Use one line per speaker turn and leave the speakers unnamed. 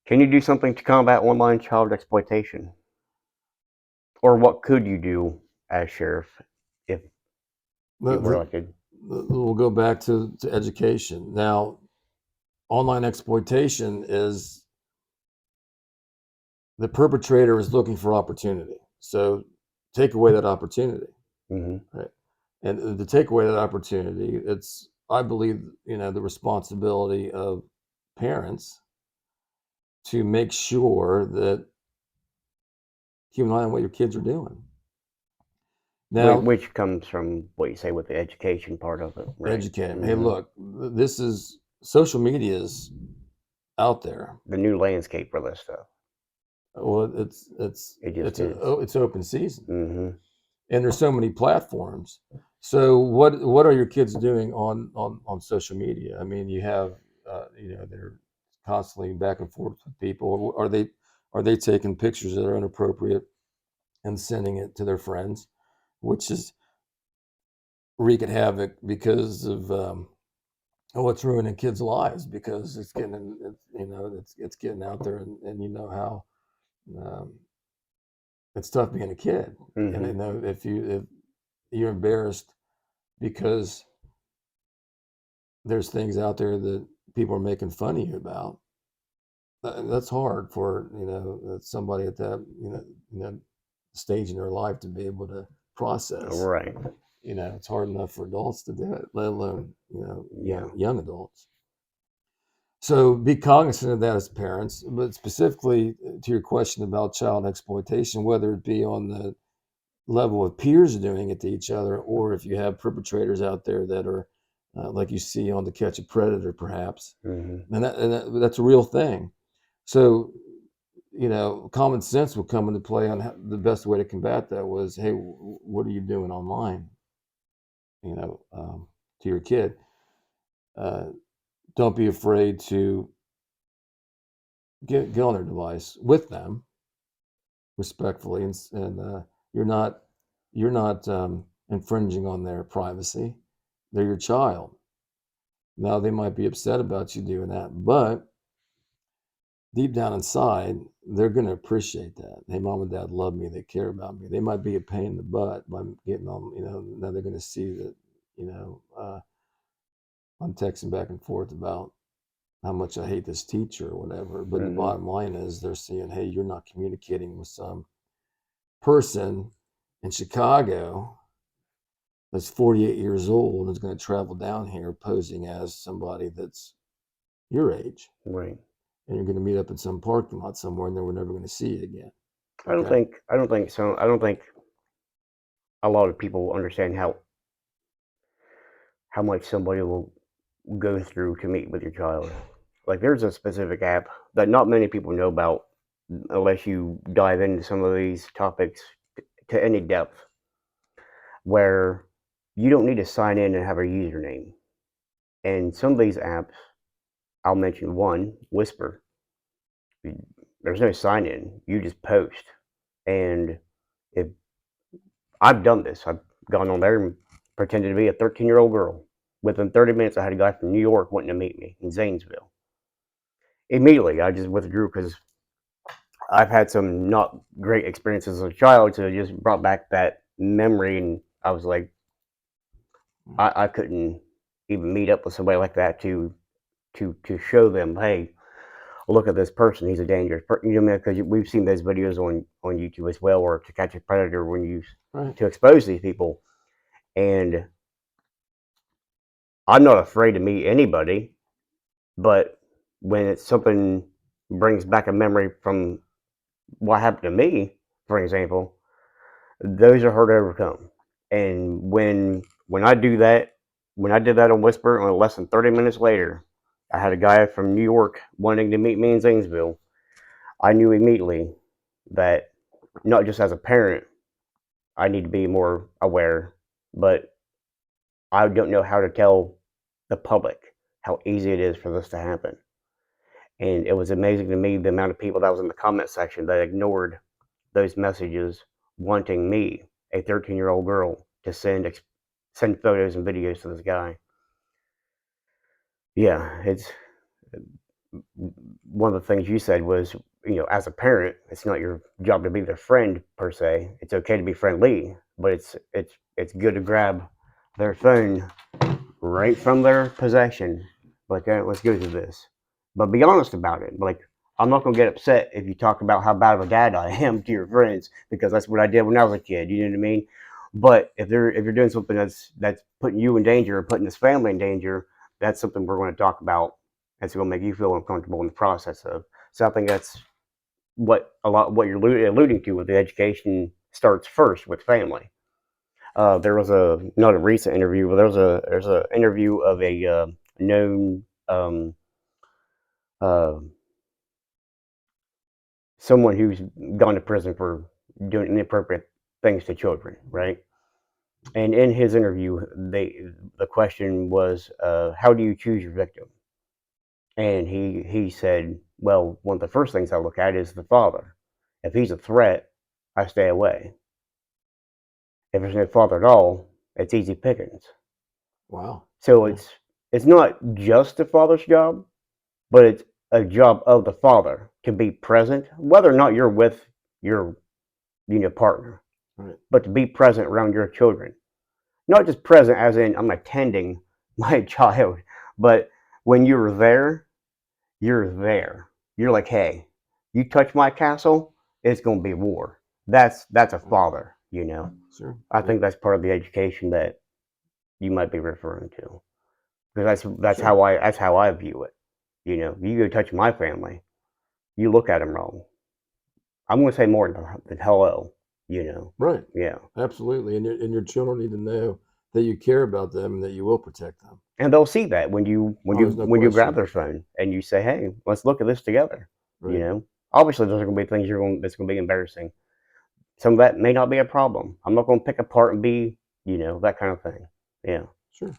Can you do something to combat online child exploitation? Or what could you do as sheriff if you were elected?
We'll go back to education. Now, online exploitation is the perpetrator is looking for opportunity. So take away that opportunity, right? And to take away that opportunity, it's, I believe, the responsibility of parents to make sure that keep an eye on what your kids are doing. Now,
Which comes from what you say with the education part of it, right?
educate them. Hey, look, this is social media is out there.
The new landscape for this stuff.
Well, it's open season, and there's so many platforms. So what are your kids doing on social media? I mean, you have they're constantly back and forth with people. Are they taking pictures that are inappropriate and sending it to their friends, which is wreaking havoc because of it's ruining kids' lives because it's getting out there, and you know how it's tough being a kid, and they know if you're embarrassed because there's things out there that people are making fun of you about. That's hard for somebody at that stage in their life to be able to process.
Right.
It's hard enough for adults to do it, let alone young adults. So be cognizant of that as parents, but specifically to your question about child exploitation, whether it be on the level of peers doing it to each other, or if you have perpetrators out there that are like you see on To Catch a Predator, perhaps, and that's a real thing. So, common sense will come into play on the best way to combat that was, hey, what are you doing online? To your kid. Don't be afraid to get on their device with them respectfully, and you're not infringing on their privacy. They're your child. Now they might be upset about you doing that, but deep down inside, they're going to appreciate that. Hey, mom and dad love me. They care about me. They might be a pain in the butt by getting on. Now they're going to see that. I'm texting back and forth about how much I hate this teacher or whatever. But the bottom line is they're seeing, hey, you're not communicating with some person in Chicago that's 48 years old and is going to travel down here posing as somebody that's your age.
Right.
And you're going to meet up in some parking lot somewhere and then we're never going to see you again.
I don't think so. I don't think a lot of people understand how much somebody will go through to meet with your child. Like there's a specific app that not many people know about unless you dive into some of these topics to any depth, where you don't need to sign in and have a username. And some of these apps, I'll mention one, Whisper. There's no sign in. You just post. And if I've done this, I've gone on there and pretended to be a 13-year-old girl. Within 30 minutes, I had a guy from New York wanting to meet me in Zanesville. Immediately, I just withdrew because I've had some not great experiences as a child, so it just brought back that memory, and I was like, I couldn't even meet up with somebody like that to show them, hey, look at this person, he's a dangerous person. You know, because we've seen those videos on YouTube as well, or To Catch a Predator, when you to expose these people. And I'm not afraid to meet anybody, but when it's something brings back a memory from what happened to me, for example, those are hard to overcome. And when I do that, when I did that on Whisper, and less than 30 minutes later, I had a guy from New York wanting to meet me in Zanesville. I knew immediately that not just as a parent, I need to be more aware, but I don't know how to tell the public how easy it is for this to happen. And it was amazing to me the amount of people that was in the comment section that ignored those messages wanting me, a 13-year-old girl, to send photos and videos to this guy. Yeah, one of the things you said was, as a parent, it's not your job to be their friend per se. It's okay to be friendly, but it's good to grab their phone right from their possession. Like, let's go through this, but be honest about it. Like, I'm not gonna get upset if you talk about how bad of a dad I am to your friends, because that's what I did when I was a kid. You know what I mean? But if you're doing something that's putting you in danger or putting this family in danger, that's something we're going to talk about. That's going to make you feel uncomfortable in the process of. So I think that's what you're alluding to with the education starts first with family. There was not a recent interview, but there's a interview of a known uh, someone who's gone to prison for doing inappropriate things to children, right? And in his interview, the question was, how do you choose your victim? And he said, well, one of the first things I look at is the father. If he's a threat, I stay away. If there's no father at all, it's easy pickings.
Wow.
So it's not just the father's job, but it's a job of the father to be present, whether or not you're with your partner,
right.
But to be present around your children. Not just present as in I'm attending my child, but when you're there, you're there. You're like, hey, you touch my castle, it's gonna be war. That's a father,
Sure.
I think that's part of the education that you might be referring to, because that's
Sure.
how I view it. You go touch my family, you look at them wrong. I'm gonna say more than hello.
Right.
Yeah.
Absolutely. And your children need to know that you care about them and that you will protect them.
And they'll see that when
Oh, there's no
you grab
question.
their phone and you say, "Hey, let's look at this together."
Right.
Obviously, those are going to be things that's going to be embarrassing. Some of that may not be a problem. I'm not going to pick apart and be, that kind of thing. Yeah.
Sure.